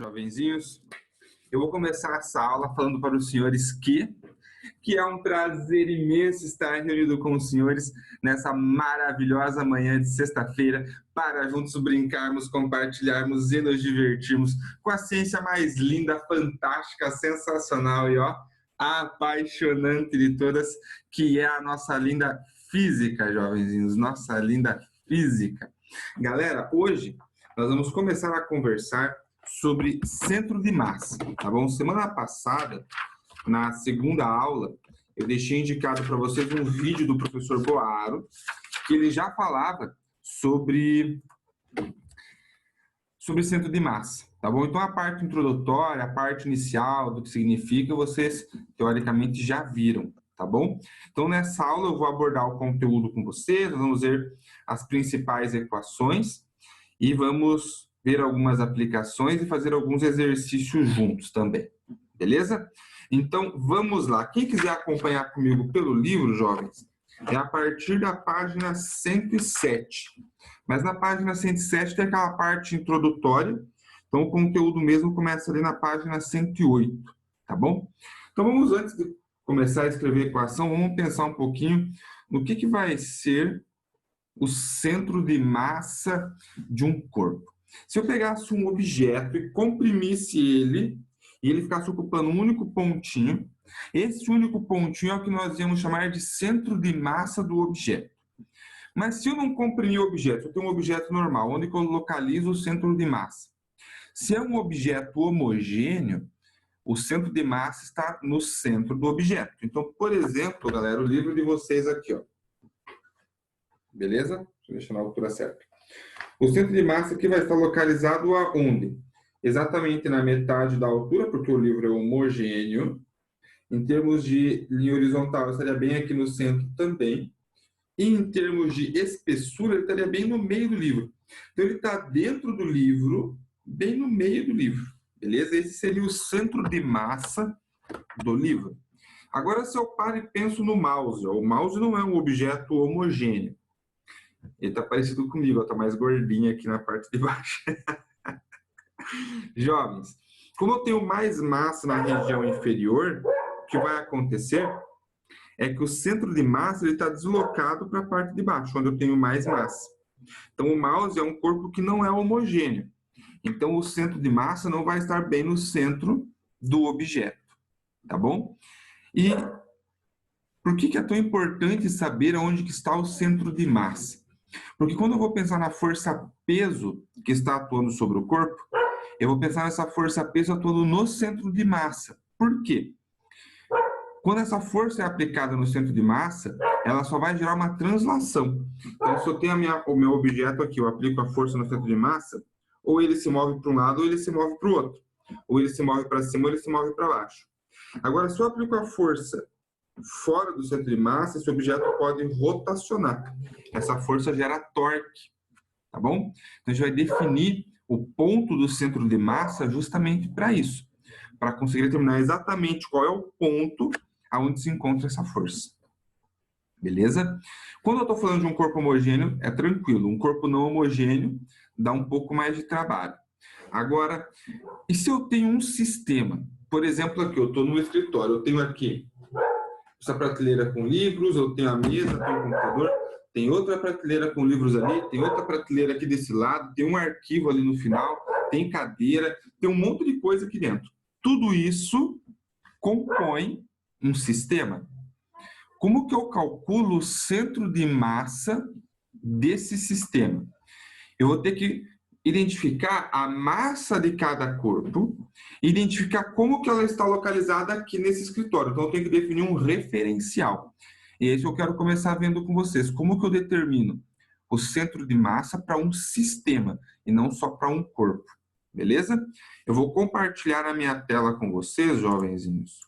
Jovenzinhos, eu vou começar essa aula falando para os senhores que é um prazer imenso estar reunido com os senhores nessa maravilhosa manhã de sexta-feira para juntos brincarmos, compartilharmos e nos divertirmos com a ciência mais linda, fantástica, sensacional e apaixonante de todas, que é a nossa linda física, jovenzinhos, nossa linda física. Galera, hoje nós vamos começar a conversar sobre centro de massa, tá bom? Semana passada, na segunda aula, eu deixei indicado para vocês um vídeo do professor Boaro, que ele já falava sobre centro de massa, tá bom? Então, a parte introdutória, a parte inicial do que significa, vocês, teoricamente, já viram, tá bom? Então, nessa aula, eu vou abordar o conteúdo com vocês, nós vamos ver as principais equações e vamos ver algumas aplicações e fazer alguns exercícios juntos também, beleza? Então, vamos lá. Quem quiser acompanhar comigo pelo livro, jovens, é a partir da página 107. Mas na página 107 tem aquela parte introdutória, então o conteúdo mesmo começa ali na página 108, tá bom? Então, vamos, antes de começar a escrever a equação, vamos pensar um pouquinho no que vai ser o centro de massa de um corpo. Se eu pegasse um objeto e comprimisse ele, e ele ficasse ocupando um único pontinho, esse único pontinho é o que nós íamos chamar de centro de massa do objeto. Mas se eu não comprimir o objeto, eu tenho um objeto normal, onde eu localizo o centro de massa. Se é um objeto homogêneo, o centro de massa está no centro do objeto. Então, por exemplo, galera, o livro de vocês aqui, ó. Beleza? Deixa eu deixar na altura certa. O centro de massa aqui vai estar localizado aonde? Exatamente na metade da altura, porque o livro é homogêneo. Em termos de linha horizontal, estaria bem aqui no centro também. E em termos de espessura, ele estaria bem no meio do livro. Então, ele está dentro do livro, bem no meio do livro. Beleza? Esse seria o centro de massa do livro. Agora, se eu paro e penso no mouse, ó, o mouse não é um objeto homogêneo. Ele está parecido comigo, está mais gordinho aqui na parte de baixo. Jovens, como eu tenho mais massa na região inferior, o que vai acontecer é que o centro de massa está deslocado para a parte de baixo, onde eu tenho mais massa. Então, o mouse é um corpo que não é homogêneo. Então, o centro de massa não vai estar bem no centro do objeto, tá bom? E por que é tão importante saber onde que está o centro de massa? Porque quando eu vou pensar na força-peso que está atuando sobre o corpo, eu vou pensar nessa força-peso atuando no centro de massa. Por quê? Quando essa força é aplicada no centro de massa, ela só vai gerar uma translação. Então, se eu tenho o meu objeto aqui, eu aplico a força no centro de massa, ou ele se move para um lado, ou ele se move para o outro. Ou ele se move para cima, ou ele se move para baixo. Agora, se eu aplico a força fora do centro de massa, esse objeto pode rotacionar. Essa força gera torque, tá bom? Então, a gente vai definir o ponto do centro de massa justamente para isso, para conseguir determinar exatamente qual é o ponto aonde se encontra essa força. Beleza? Quando eu estou falando de um corpo homogêneo, é tranquilo. Um corpo não homogêneo dá um pouco mais de trabalho. Agora, e se eu tenho um sistema? Por exemplo, aqui, eu estou no escritório, eu tenho aqui essa prateleira com livros, eu tenho a mesa, tenho o computador, tem outra prateleira com livros ali, tem outra prateleira aqui desse lado, tem um arquivo ali no final, tem cadeira, tem um monte de coisa aqui dentro. Tudo isso compõe um sistema. Como que eu calculo o centro de massa desse sistema? Eu vou ter que identificar a massa de cada corpo, identificar como que ela está localizada aqui nesse escritório. Então, eu tenho que definir um referencial. E é isso que eu quero começar vendo com vocês. Como que eu determino o centro de massa para um sistema e não só para um corpo? Beleza? Eu vou compartilhar a minha tela com vocês, jovenzinhos.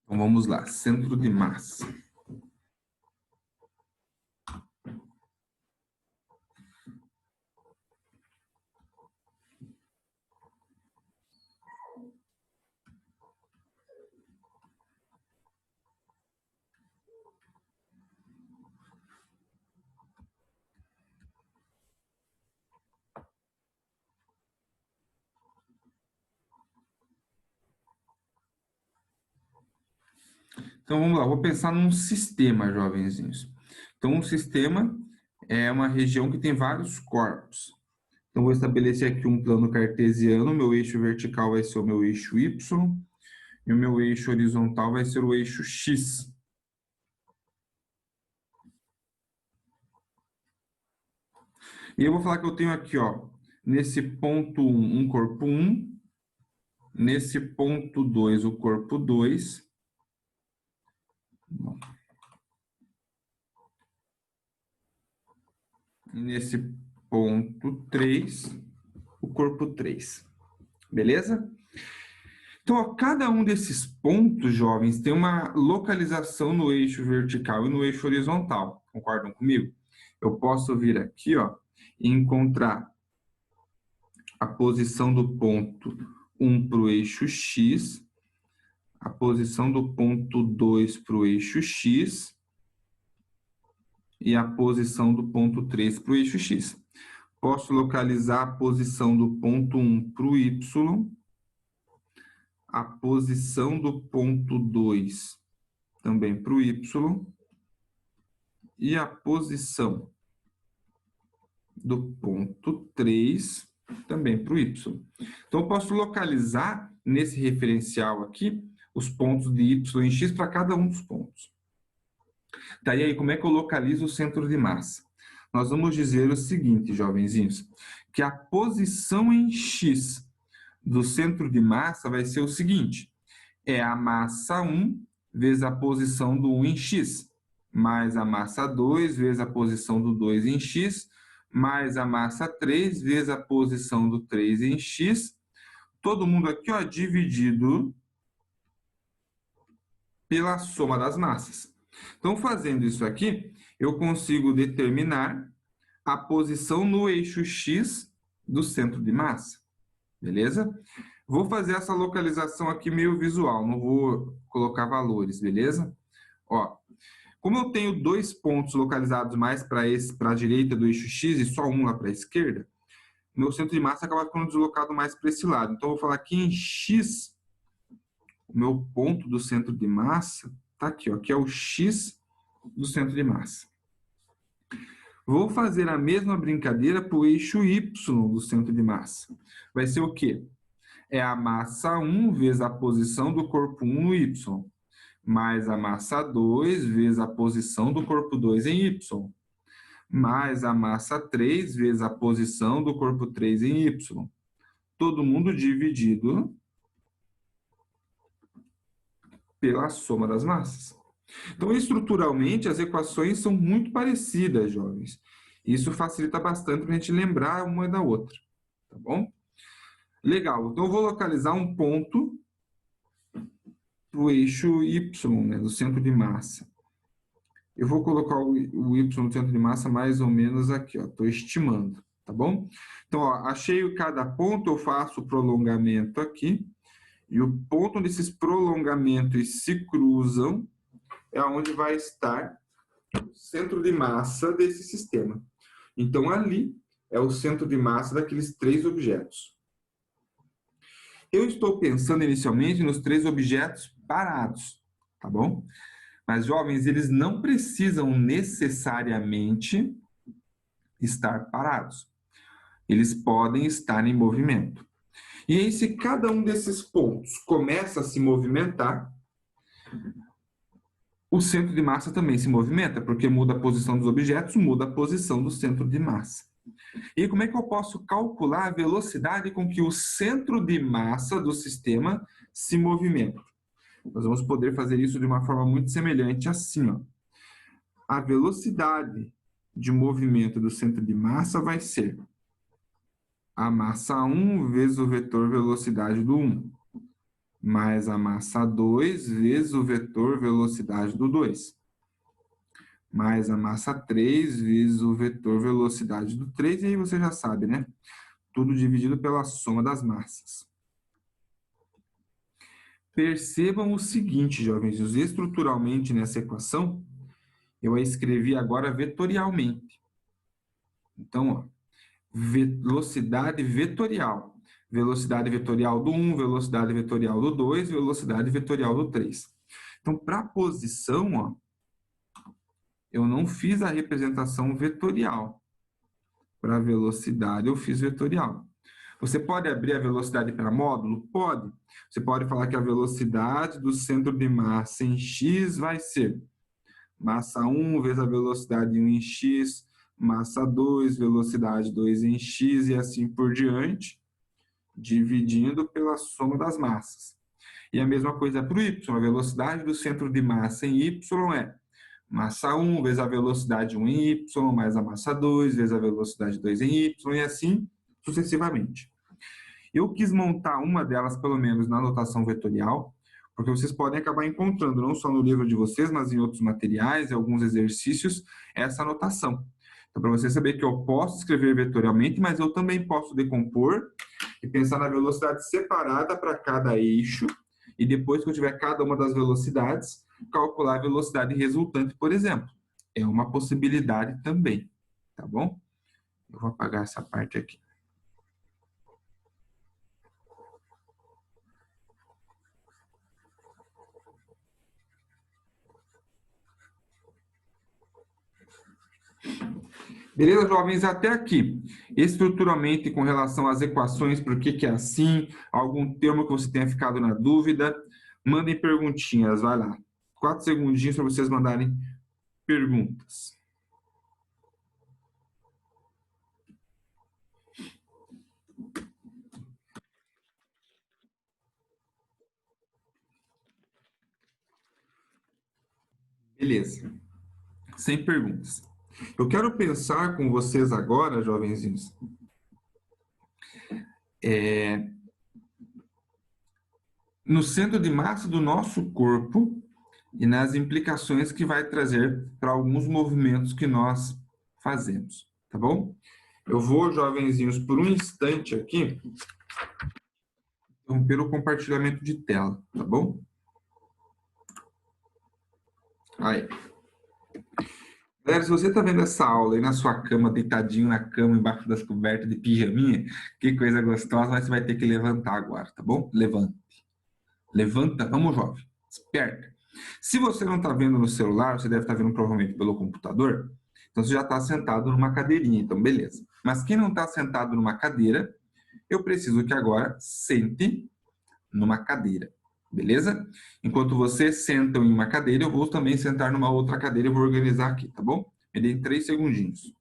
Então, vamos lá. Centro de massa. Então, vamos lá, vou pensar num sistema, jovenzinhos. Então, um sistema é uma região que tem vários corpos. Então, vou estabelecer aqui um plano cartesiano, meu eixo vertical vai ser o meu eixo Y, e o meu eixo horizontal vai ser o eixo X. E eu vou falar que eu tenho aqui, ó, nesse ponto 1, um corpo 1, nesse ponto 2, o corpo 2, e nesse ponto 3, o corpo 3. Beleza? Então, ó, cada um desses pontos, jovens, tem uma localização no eixo vertical e no eixo horizontal. Concordam comigo? Eu posso vir aqui, ó, e encontrar a posição do ponto 1 para o eixo X, a posição do ponto 2 para o eixo X e a posição do ponto 3 para o eixo X. Posso localizar a posição do ponto 1 para o Y, a posição do ponto 2 também para o Y e a posição do ponto 3 também para o Y. Então, eu posso localizar nesse referencial aqui os pontos de Y e X para cada um dos pontos. Tá, e aí, como é que eu localizo o centro de massa? Nós vamos dizer o seguinte, jovenzinhos, que a posição em X do centro de massa vai ser o seguinte, é a massa 1 vezes a posição do 1 em X, mais a massa 2 vezes a posição do 2 em X, mais a massa 3 vezes a posição do 3 em X, todo mundo aqui, ó, dividido pela soma das massas. Então, fazendo isso aqui, eu consigo determinar a posição no eixo X do centro de massa, beleza? Vou fazer essa localização aqui meio visual, não vou colocar valores, beleza? Ó, como eu tenho dois pontos localizados mais para a direita do eixo X e só um lá para a esquerda, meu centro de massa acaba ficando deslocado mais para esse lado. Então, eu vou falar aqui em X, o meu ponto do centro de massa está aqui, ó, que é o X do centro de massa. Vou fazer a mesma brincadeira para o eixo Y do centro de massa. Vai ser o quê? É a massa 1 vezes a posição do corpo 1 no Y, mais a massa 2 vezes a posição do corpo 2 em Y, mais a massa 3 vezes a posição do corpo 3 em Y. Todo mundo dividido pela soma das massas. Então, estruturalmente, as equações são muito parecidas, jovens. Isso facilita bastante para a gente lembrar uma da outra, tá bom? Legal, então eu vou localizar um ponto para o eixo Y, né, do centro de massa. Eu vou colocar o Y no centro de massa mais ou menos aqui, ó, estou estimando, tá bom? Então, ó, achei cada ponto, eu faço o prolongamento aqui, e o ponto onde esses prolongamentos se cruzam é onde vai estar o centro de massa desse sistema. Então, ali é o centro de massa daqueles três objetos. Eu estou pensando inicialmente nos três objetos parados, tá bom? Mas, jovens, eles não precisam necessariamente estar parados. Eles podem estar em movimento. E aí, se cada um desses pontos começa a se movimentar, o centro de massa também se movimenta, porque muda a posição dos objetos, muda a posição do centro de massa. E como é que eu posso calcular a velocidade com que o centro de massa do sistema se movimenta? Nós vamos poder fazer isso de uma forma muito semelhante assim, ó. A velocidade de movimento do centro de massa vai ser a massa 1 vezes o vetor velocidade do 1, mais a massa 2 vezes o vetor velocidade do 2, mais a massa 3 vezes o vetor velocidade do 3, e aí você já sabe, né? Tudo dividido pela soma das massas. Percebam o seguinte, jovens, estruturalmente nessa equação, eu a escrevi agora vetorialmente. Então, ó, velocidade vetorial. Velocidade vetorial do 1, velocidade vetorial do 2, velocidade vetorial do 3. Então, para a posição, ó, eu não fiz a representação vetorial. Para a velocidade, eu fiz vetorial. Você pode abrir a velocidade para módulo? Pode. Você pode falar que a velocidade do centro de massa em x vai ser massa 1 vezes a velocidade 1 em x, massa 2, velocidade 2 em x e assim por diante, dividindo pela soma das massas. E a mesma coisa para o y, a velocidade do centro de massa em y é massa 1 vezes a velocidade 1 em y, mais a massa 2 vezes a velocidade 2 em y, e assim sucessivamente. Eu quis montar uma delas, pelo menos, na notação vetorial, porque vocês podem acabar encontrando, não só no livro de vocês, mas em outros materiais, em alguns exercícios, essa notação. Então, para você saber que eu posso escrever vetorialmente, mas eu também posso decompor e pensar na velocidade separada para cada eixo, e depois que eu tiver cada uma das velocidades, calcular a velocidade resultante, por exemplo. É uma possibilidade também, tá bom? Eu vou apagar essa parte aqui. Beleza, jovens? Até aqui. Estruturalmente, com relação às equações, por que é assim? Algum termo que você tenha ficado na dúvida? Mandem perguntinhas, vai lá. 4 segundinhos para vocês mandarem perguntas. Beleza. Sem perguntas. Eu quero pensar com vocês agora, jovenzinhos, no centro de massa do nosso corpo e nas implicações que vai trazer para alguns movimentos que nós fazemos, tá bom? Eu vou, jovenzinhos, por um instante aqui, interromper o compartilhamento de tela, tá bom? Aí. Galera, se você está vendo essa aula aí na sua cama, deitadinho na cama, embaixo das cobertas de pijaminha, que coisa gostosa, mas você vai ter que levantar agora, tá bom? Levante. Levanta, vamos, jovem. Esperta. Se você não está vendo no celular, você deve estar vendo provavelmente pelo computador, então você já está sentado numa cadeirinha, então beleza. Mas quem não está sentado numa cadeira, eu preciso que agora sente numa cadeira. Beleza? Enquanto vocês sentam em uma cadeira, eu vou também sentar numa outra cadeira e vou organizar aqui, tá bom? Me dê 3 segundinhos.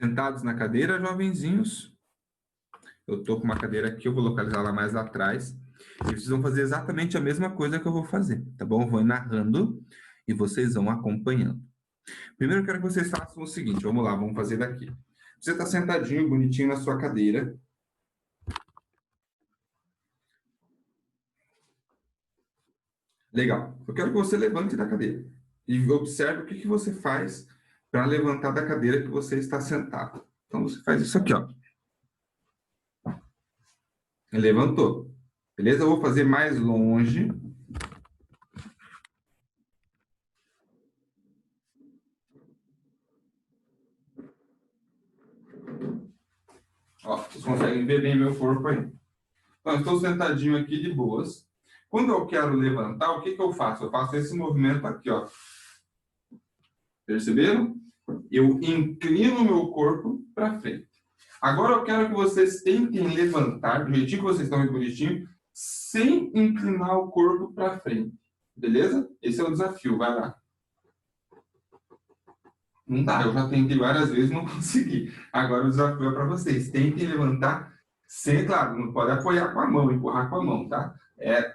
Sentados na cadeira, jovenzinhos. Eu estou com uma cadeira aqui, eu vou localizar ela mais atrás. E vocês vão fazer exatamente a mesma coisa que eu vou fazer, tá bom? Eu vou narrando e vocês vão acompanhando. Primeiro eu quero que vocês façam o seguinte, vamos lá, vamos fazer daqui. Você está sentadinho, bonitinho na sua cadeira. Legal. Eu quero que você levante da cadeira e observe o que você faz para levantar da cadeira que você está sentado. Então, você faz isso aqui, ó. Levantou. Beleza? Eu vou fazer mais longe. Ó, vocês conseguem ver bem meu corpo aí. Então, eu estou sentadinho aqui de boas. Quando eu quero levantar, o que eu faço? Eu faço esse movimento aqui, ó. Perceberam? Eu inclino o meu corpo para frente. Agora eu quero que vocês tentem levantar, do jeitinho que vocês estão aí bonitinho, sem inclinar o corpo para frente. Beleza? Esse é o desafio, vai lá. Não dá, eu já tentei várias vezes, não consegui. Agora o desafio é para vocês. Tentem levantar sem, claro, não pode apoiar com a mão, empurrar com a mão, tá? É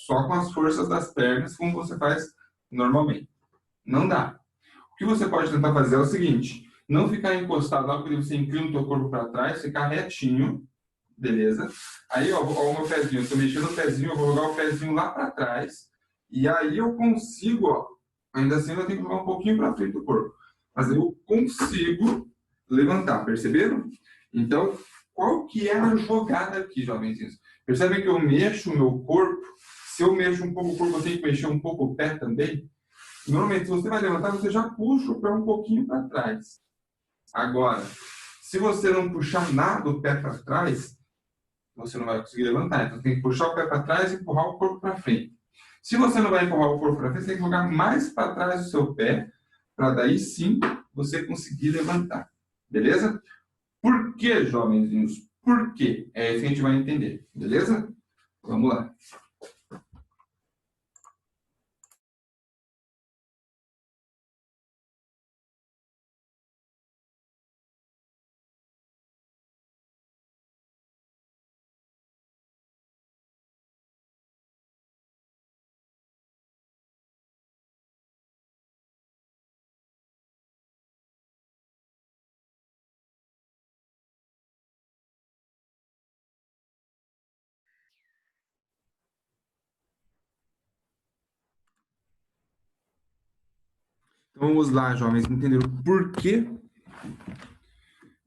só com as forças das pernas, como você faz normalmente. Não dá. O que você pode tentar fazer é o seguinte, não ficar encostado lá, porque você inclina o teu corpo para trás, ficar retinho, beleza? Aí, ó, o meu pezinho, eu estou mexendo o pezinho, eu vou jogar o pezinho lá para trás, e aí eu consigo, ó, ainda assim eu tenho que jogar um pouquinho para frente do corpo, mas eu consigo levantar, perceberam? Então, qual que é a jogada aqui, jovenzinhos? Percebem que eu mexo o meu corpo? Se eu mexo um pouco o corpo, eu tenho que mexer um pouco o pé também? Normalmente, se você vai levantar, você já puxa o pé um pouquinho para trás. Agora, se você não puxar nada o pé para trás, você não vai conseguir levantar. Então, tem que puxar o pé para trás e empurrar o corpo para frente. Se você não vai empurrar o corpo para frente, você tem que jogar mais para trás o seu pé, para daí sim você conseguir levantar. Beleza? Por que, jovenzinhos? Por quê? É isso que a gente vai entender. Beleza? Vamos lá. Então, vamos lá, jovens, entenderam por que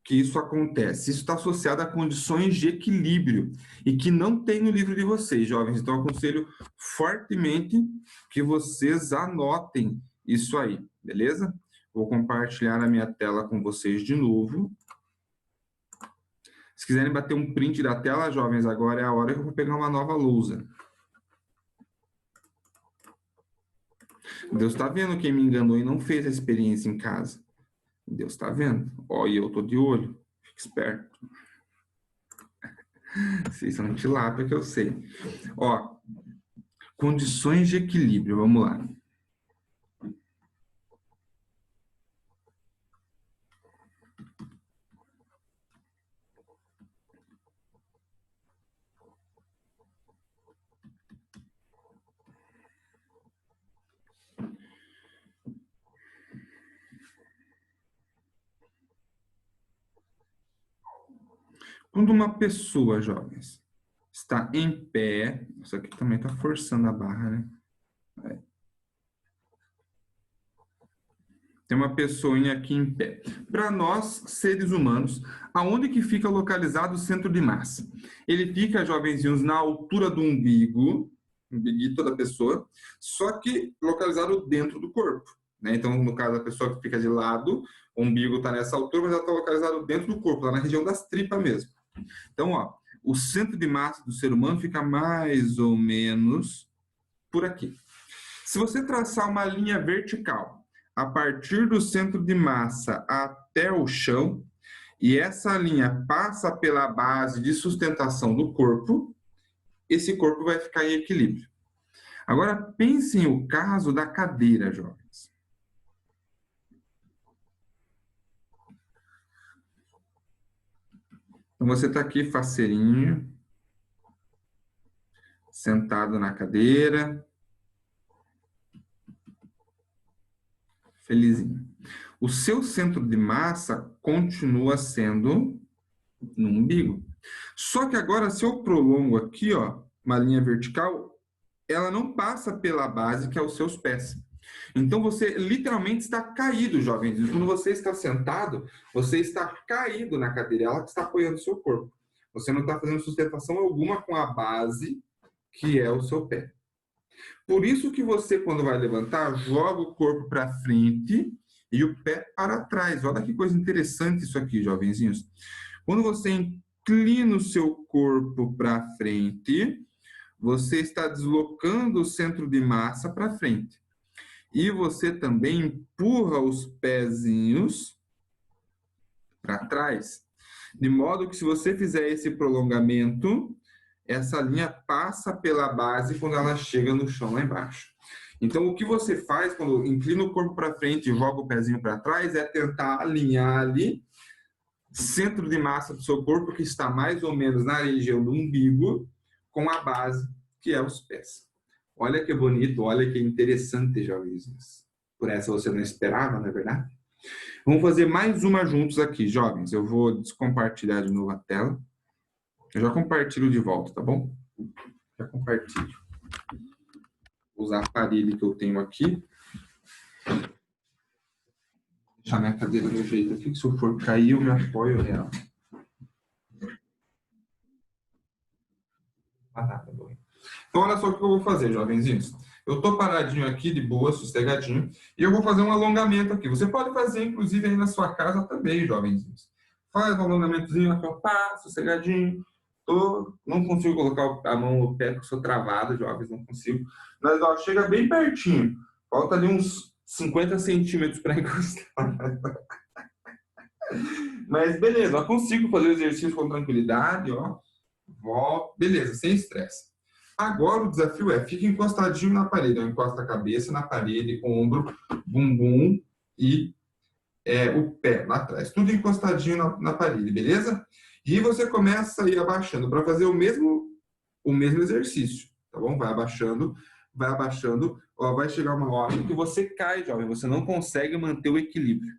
isso acontece? Isso está associado a condições de equilíbrio e que não tem no livro de vocês, jovens. Então, eu aconselho fortemente que vocês anotem isso aí, beleza? Vou compartilhar a minha tela com vocês de novo. Se quiserem bater um print da tela, jovens, agora é a hora que eu vou pegar uma nova lousa. Deus está vendo quem me enganou e não fez a experiência em casa. Deus está vendo. Ó, e eu tô de olho. Fique esperto. Vocês são tilápia que eu sei. Ó, condições de equilíbrio, vamos lá. Quando uma pessoa, jovens, está em pé, isso aqui também está forçando a barra, né? Tem uma pessoinha aqui em pé. Para nós, seres humanos, aonde que fica localizado o centro de massa? Ele fica, jovenzinhos, na altura do umbiguito da pessoa, só que localizado dentro do corpo. Né? Então, no caso da pessoa que fica de lado, o umbigo está nessa altura, mas ela está localizado dentro do corpo, lá na região das tripas mesmo. Então, ó, o centro de massa do ser humano fica mais ou menos por aqui. Se você traçar uma linha vertical a partir do centro de massa até o chão, e essa linha passa pela base de sustentação do corpo, esse corpo vai ficar em equilíbrio. Agora, pensem o caso da cadeira, jovens. Então, você está aqui faceirinho, sentado na cadeira, felizinho. O seu centro de massa continua sendo no umbigo. Só que agora, se eu prolongo aqui, ó, uma linha vertical, ela não passa pela base, que é os seus pés. Então, você literalmente está caído, jovens. Quando você está sentado, você está caído na cadeira, ela que está apoiando o seu corpo. Você não está fazendo sustentação alguma com a base, que é o seu pé. Por isso que você, quando vai levantar, joga o corpo para frente e o pé para trás. Olha que coisa interessante isso aqui, jovenzinhos. Quando você inclina o seu corpo para frente, você está deslocando o centro de massa para frente. E você também empurra os pezinhos para trás. De modo que se você fizer esse prolongamento, essa linha passa pela base quando ela chega no chão lá embaixo. Então, o que você faz quando inclina o corpo para frente e joga o pezinho para trás é tentar alinhar ali centro de massa do seu corpo, que está mais ou menos na região do umbigo, com a base, que é os pés. Olha que bonito, olha que interessante, jovens. Por essa você não esperava, não é verdade? Vamos fazer mais uma juntos aqui, jovens. Eu vou descompartilhar de novo a tela. Eu já compartilho de volta, tá bom? Já compartilho. Vou usar a parede que eu tenho aqui. Deixar minha cadeira no jeito aqui, que se eu for cair, eu me apoio nela. Tá bom. Então, olha só o que eu vou fazer, jovenzinhos. Eu estou paradinho aqui, de boa, sossegadinho, e eu vou fazer um alongamento aqui. Você pode fazer, inclusive, aí na sua casa também, jovenzinhos. Faz um alongamentozinho aqui, ó, pá, sossegadinho. Não consigo colocar a mão no pé, porque eu sou travado, jovens, não consigo. Mas, ó, chega bem pertinho. Falta ali uns 50 centímetros para encostar. Mas, beleza, eu consigo fazer o exercício com tranquilidade, ó. Beleza, sem estresse. Agora o desafio é, fica encostadinho na parede. Encosta a cabeça na parede, ombro, bumbum e o pé lá atrás. Tudo encostadinho na parede, beleza? E você começa a ir abaixando para fazer o mesmo exercício, tá bom? Vai abaixando. Ó, vai chegar uma hora que você cai, jovem. Você não consegue manter o equilíbrio.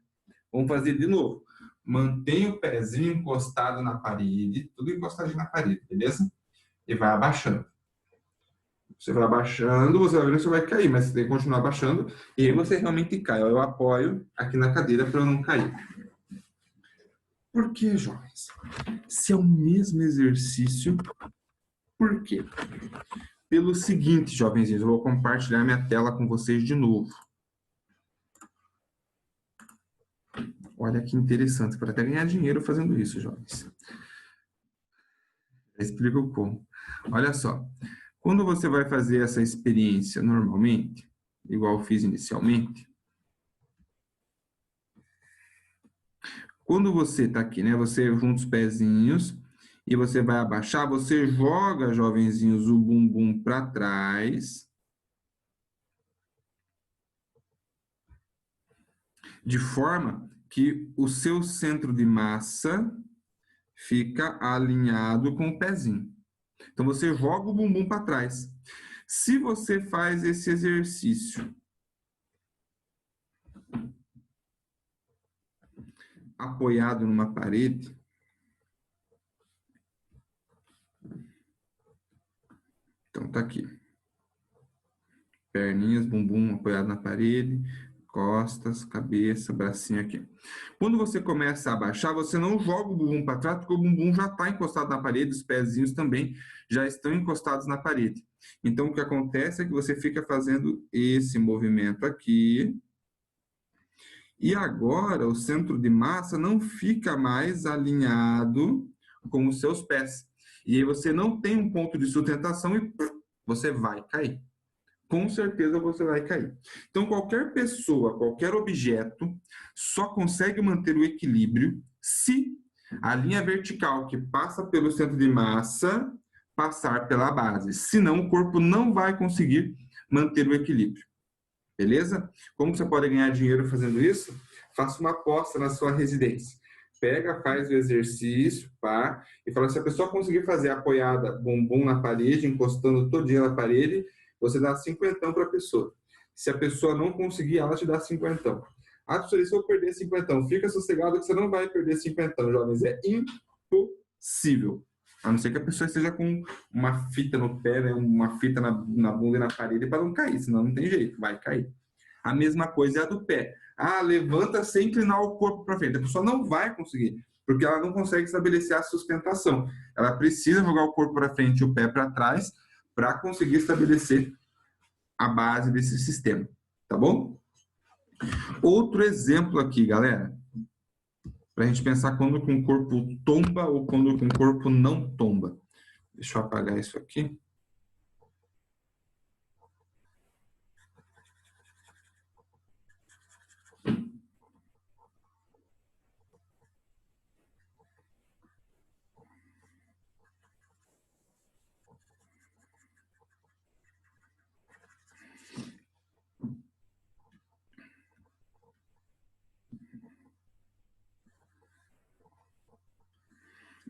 Vamos fazer de novo. Mantenha o pezinho encostado na parede, tudo encostadinho na parede, beleza? E vai abaixando. Você vai abaixando, você vai vendo que você vai cair, mas você tem que continuar abaixando e aí você realmente cai. Eu apoio aqui na cadeira para eu não cair. Por que, jovens? Se é o mesmo exercício, por quê? Pelo seguinte, jovenzinhos, eu vou compartilhar minha tela com vocês de novo. Olha que interessante, para até ganhar dinheiro fazendo isso, jovens. Eu explico como. Olha só, quando você vai fazer essa experiência normalmente, igual eu fiz inicialmente, quando você está aqui, né, você junta os pezinhos e você vai abaixar, você joga, jovenzinhos, o bumbum para trás, de forma que o seu centro de massa fica alinhado com o pezinho. Então, você joga o bumbum para trás. Se você faz esse exercício apoiado numa parede, então tá aqui. Perninhas, bumbum apoiado na parede, costas, cabeça, bracinho aqui. Quando você começa a abaixar, você não joga o bumbum para trás, porque o bumbum já está encostado na parede, os pezinhos também já estão encostados na parede. Então, o que acontece é que você fica fazendo esse movimento aqui, e agora o centro de massa não fica mais alinhado com os seus pés. E aí você não tem um ponto de sustentação e você vai cair. Com certeza você vai cair. Então, qualquer pessoa, qualquer objeto, só consegue manter o equilíbrio se a linha vertical que passa pelo centro de massa passar pela base. Senão, o corpo não vai conseguir manter o equilíbrio. Beleza? Como você pode ganhar dinheiro fazendo isso? Faça uma aposta na sua residência. Pega, faz o exercício, pá, e fala, se a pessoa conseguir fazer apoiada, bumbum na parede, encostando todinha na parede, você dá 50 para a pessoa. Se a pessoa não conseguir, ela te dá 50. Ah, professor, se eu perder 50, fica sossegado que você não vai perder 50, jovens. É impossível. A não ser que a pessoa esteja com uma fita no pé, né, uma fita na bunda e na parede para não cair, senão não tem jeito, vai cair. A mesma coisa é a do pé. Ah, levanta sem inclinar o corpo para frente. A pessoa não vai conseguir, porque ela não consegue estabelecer a sustentação. Ela precisa jogar o corpo para frente e o pé para trás para conseguir estabelecer a base desse sistema. Tá bom? Outro exemplo aqui, galera, para a gente pensar quando que um corpo tomba ou quando que um corpo não tomba. Deixa eu apagar isso aqui.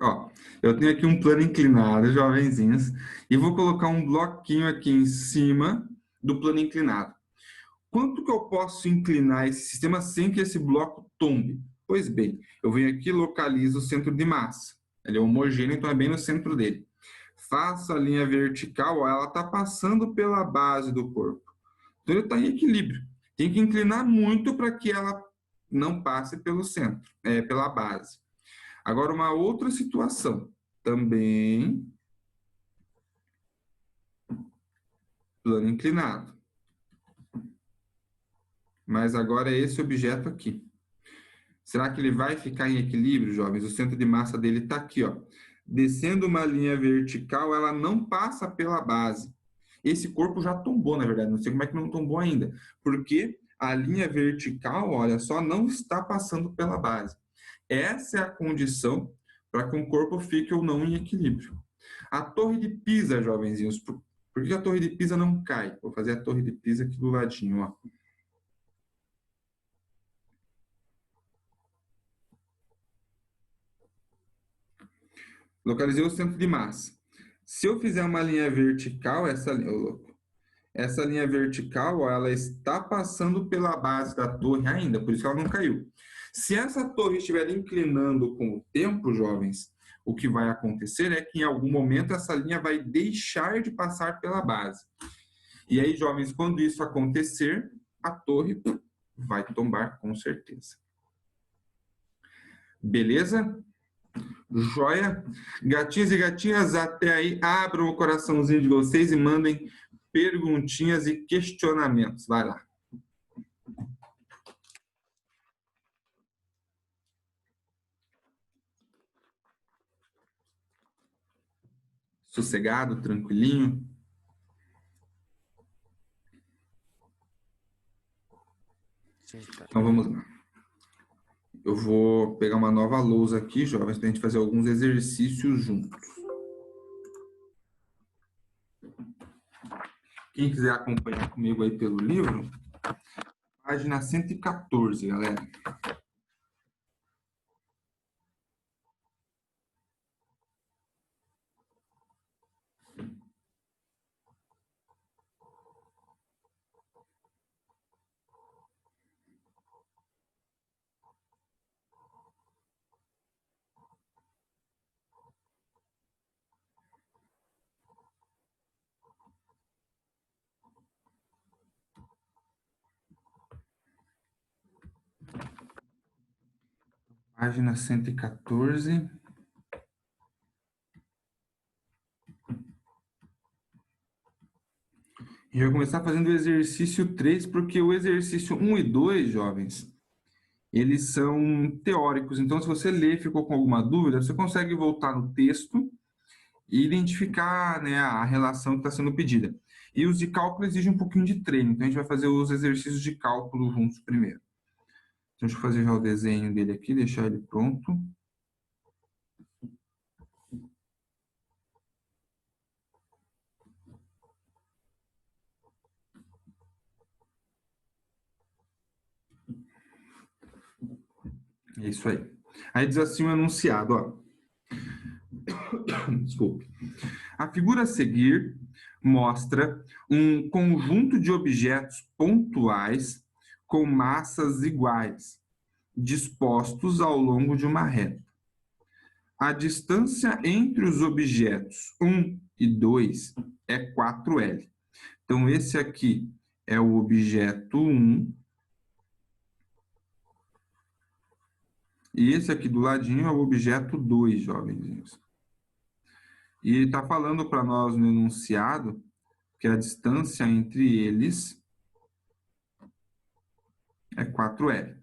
Ó, Eu tenho aqui um plano inclinado, jovenzinhos, e vou colocar um bloquinho aqui em cima do plano inclinado. Quanto que eu posso inclinar esse sistema sem que esse bloco tombe? Pois bem, eu venho aqui e localizo o centro de massa. Ele é homogêneo, então é bem no centro dele. Faço a linha vertical, ó, ela está passando pela base do corpo. Então ele está em equilíbrio. Tem que inclinar muito para que ela não passe pelo centro, pela base. Agora, uma outra situação. Também plano inclinado. Mas agora é esse objeto aqui. Será que ele vai ficar em equilíbrio, jovens? O centro de massa dele está aqui, ó. Descendo uma linha vertical, ela não passa pela base. Esse corpo já tombou, na verdade. Não sei como é que não tombou ainda. Porque a linha vertical, olha só, não está passando pela base. Essa é a condição para que um corpo fique ou não em equilíbrio. A torre de Pisa, jovenzinhos, por que a torre de Pisa não cai? Vou fazer a torre de Pisa aqui do ladinho, ó. Localizei o centro de massa. Se eu fizer uma linha vertical, essa linha vertical, ó, ela está passando pela base da torre ainda, por isso que ela não caiu. Se essa torre estiver inclinando com o tempo, jovens, o que vai acontecer é que em algum momento essa linha vai deixar de passar pela base. E aí, jovens, quando isso acontecer, a torre vai tombar com certeza. Beleza? Joia? Gatinhos e gatinhas, até aí, abram o coraçãozinho de vocês e mandem perguntinhas e questionamentos. Vai lá. Sossegado, tranquilinho? Sim, tá. Então vamos lá. Eu vou pegar uma nova lousa aqui, jovens, para a gente fazer alguns exercícios juntos. Quem quiser acompanhar comigo aí pelo livro, página 114, galera. Página 114. E eu vou começar fazendo o exercício 3, porque o exercício 1 e 2, jovens, eles são teóricos. Então, se você ler e ficou com alguma dúvida, você consegue voltar no texto e identificar, né, a relação que está sendo pedida. E os de cálculo exigem um pouquinho de treino. Então, a gente vai fazer os exercícios de cálculo juntos primeiro. Então, deixa eu fazer já o desenho dele aqui, deixar ele pronto. É isso aí. Aí diz assim o enunciado, ó. Desculpe. A figura a seguir mostra um conjunto de objetos pontuais com massas iguais, dispostos ao longo de uma reta. A distância entre os objetos 1 e 2 é 4L. Então, esse aqui é o objeto 1. E esse aqui do ladinho é o objeto 2, jovenzinhos. E ele está falando para nós no enunciado que a distância entre eles é 4L.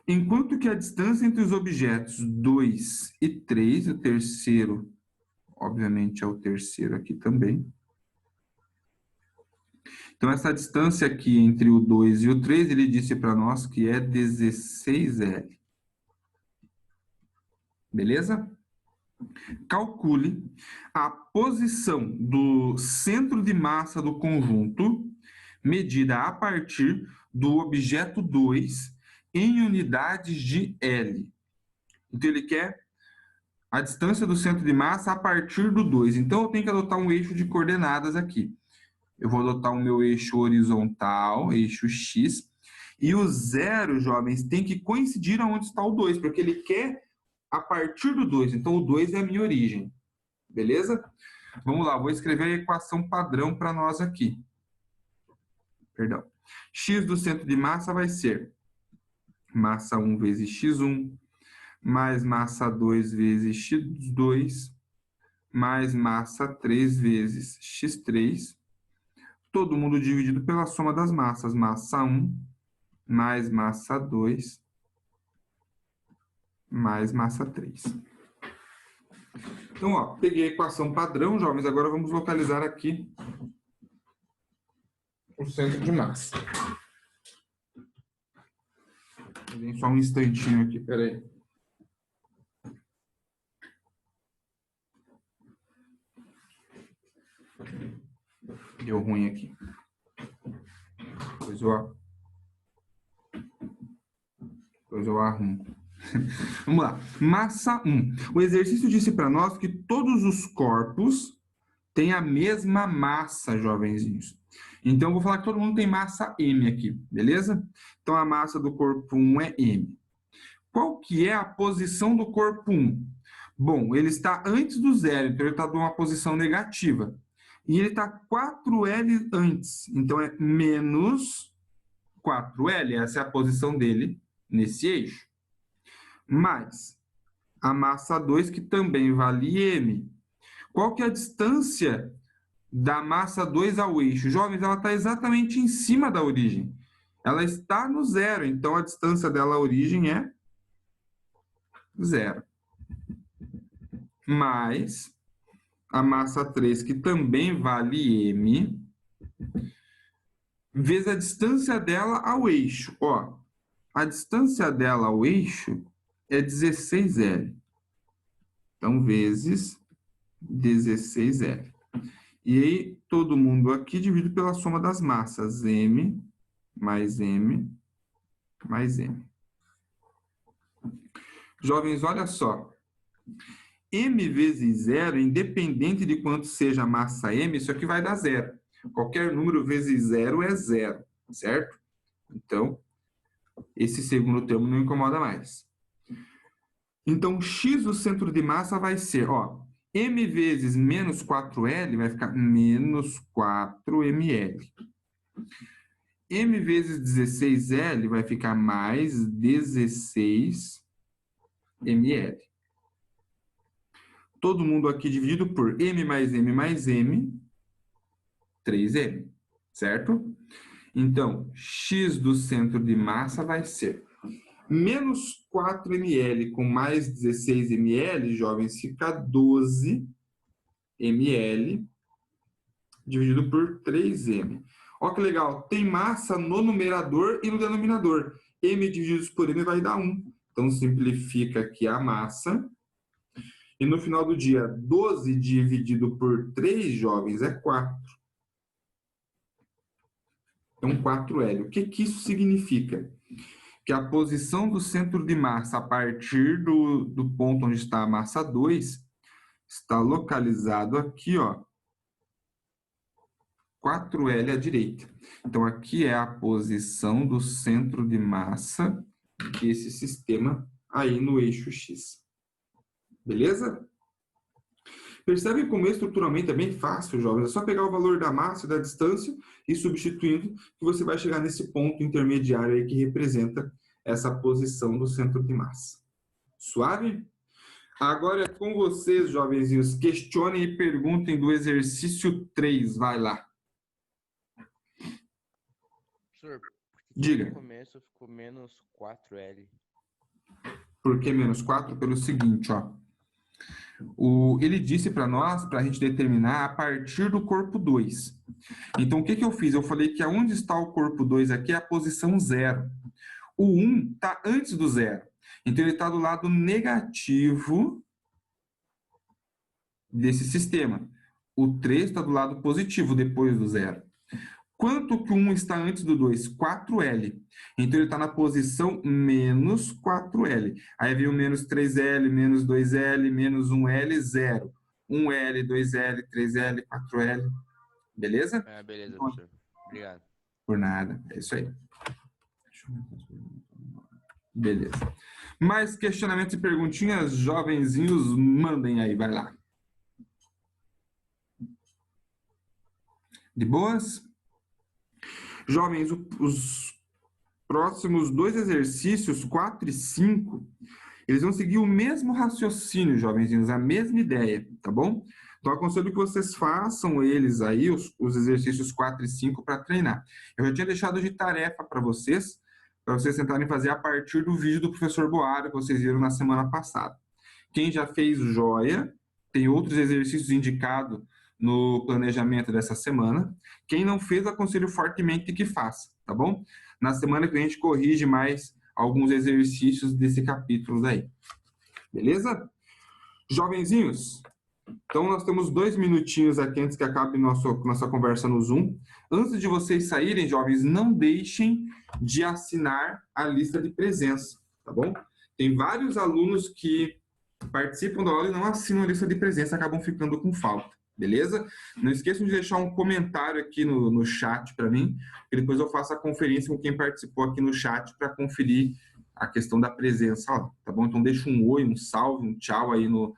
Enquanto que a distância entre os objetos 2 e 3, o terceiro, obviamente é o terceiro aqui também. Então, essa distância aqui entre o 2 e o 3, ele disse para nós que é 16L. Beleza? Calcule a posição do centro de massa do conjunto, medida a partir do objeto 2, em unidades de L. Então, ele quer a distância do centro de massa a partir do 2. Então, eu tenho que adotar um eixo de coordenadas aqui. Eu vou adotar o meu eixo horizontal, eixo X, e o 0, jovens, tem que coincidir onde está o 2, porque ele quer a partir do 2. Então, o 2 é a minha origem. Beleza? Vamos lá, vou escrever a equação padrão para nós aqui. Perdão. X do centro de massa vai ser massa 1 vezes x1, mais massa 2 vezes x2, mais massa 3 vezes x3, todo mundo dividido pela soma das massas. Massa 1 mais massa 2 mais massa 3. Então, ó, peguei a equação padrão, jovens, agora vamos localizar aqui o centro de massa. Só um instantinho aqui, peraí. Deu ruim aqui. Depois eu arrumo. Vamos lá. Massa 1. O exercício disse para nós que todos os corpos têm a mesma massa, jovenzinhos. Então, eu vou falar que todo mundo tem massa M aqui, beleza? Então, a massa do corpo 1 é M. Qual que é a posição do corpo 1? Bom, ele está antes do 0, então ele está numa posição negativa. E ele está 4L antes, então é menos 4L, essa é a posição dele nesse eixo. Mais a massa 2, que também vale M. Qual que é a distância da massa 2 ao eixo? Jovens, ela está exatamente em cima da origem. Ela está no 0, então a distância dela à origem é 0. Mais a massa 3, que também vale M, vezes a distância dela ao eixo. Ó, a distância dela ao eixo é 16L. Então, vezes 16L. E aí, todo mundo aqui divide pela soma das massas. M mais M mais M. Jovens, olha só. M vezes 0, independente de quanto seja a massa M, isso aqui vai dar 0. Qualquer número vezes 0 é 0, certo? Então, esse segundo termo não incomoda mais. Então, X do centro de massa vai ser, ó, M vezes menos 4L vai ficar menos 4ml. M vezes 16L vai ficar mais 16ml. Todo mundo aqui dividido por M mais M mais M, 3M, certo? Então, X do centro de massa vai ser menos 4ml com mais 16ml, jovens, fica 12ml dividido por 3M. Olha que legal, tem massa no numerador e no denominador. M dividido por M vai dar 1. Então, simplifica aqui a massa. E no final do dia, 12 dividido por 3, jovens, é 4. Então, 4L. O que isso significa? Que a posição do centro de massa a partir do ponto onde está a massa 2 está localizado aqui, ó, 4L à direita. Então, aqui é a posição do centro de massa desse sistema aí no eixo X. Beleza? Percebe como estruturalmente é bem fácil, jovens? É só pegar o valor da massa e da distância e substituindo que você vai chegar nesse ponto intermediário aí que representa essa posição do centro de massa. Suave? Agora é com vocês, jovenzinhos. Questionem e perguntem do exercício 3. Vai lá. Professor, Diga. no começo ficou menos 4L. Por que menos 4? Pelo seguinte, ó. Ele disse para nós, para a gente determinar a partir do corpo 2. Então, o que eu fiz? Eu falei que onde está o corpo 2 aqui é a posição 0. O 1 está antes do 0. Então, ele está do lado negativo desse sistema. O 3 está do lado positivo, depois do 0. Quanto que o 1 está antes do 2? 4L. Então, ele está na posição menos 4L. Aí vem o menos 3L, menos 2L, menos 1L, 0. 1L, 2L, 3L, 4L. Beleza? Ah, beleza, professor. Obrigado. Por nada. É isso aí. Beleza. Mais questionamentos e perguntinhas, jovenzinhos, mandem aí, vai lá. De boas? Jovens, os próximos 2 exercícios, 4 e 5, eles vão seguir o mesmo raciocínio, jovenzinhos, a mesma ideia, tá bom? Então, aconselho que vocês façam eles aí, os exercícios 4 e 5, para treinar. Eu já tinha deixado de tarefa para vocês tentarem fazer a partir do vídeo do professor Boara, que vocês viram na semana passada. Quem já fez, joia, tem outros exercícios indicados no planejamento dessa semana. Quem não fez, aconselho fortemente que faça, tá bom? Na semana que a gente corrige mais alguns exercícios desse capítulo daí. Beleza? Jovenzinhos, então nós temos 2 minutinhos aqui antes que acabe nossa conversa no Zoom. Antes de vocês saírem, jovens, não deixem de assinar a lista de presença, tá bom? Tem vários alunos que participam da aula e não assinam a lista de presença, acabam ficando com falta, beleza? Não esqueçam de deixar um comentário aqui no chat para mim, que depois eu faço a conferência com quem participou aqui no chat para conferir a questão da presença, ó, tá bom? Então deixa um oi, um salve, um tchau aí no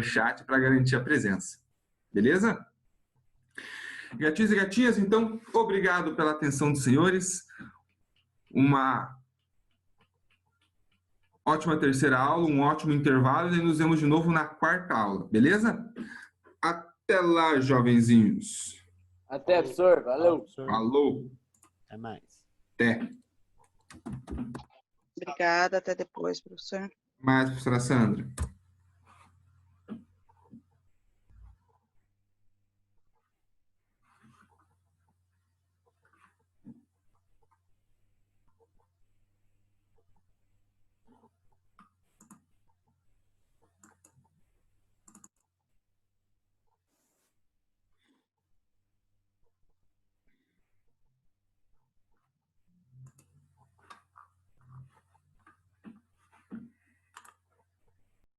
chat para garantir a presença, beleza? Gatinhos e gatinhas, então, obrigado pela atenção dos senhores. Uma ótima terceira aula, um ótimo intervalo e nos vemos de novo na 4ª aula, beleza? Até lá, jovenzinhos. Até, professor. Valeu. Falou. Até mais. Até. Obrigada, até depois, professor. Mais, professora Sandra.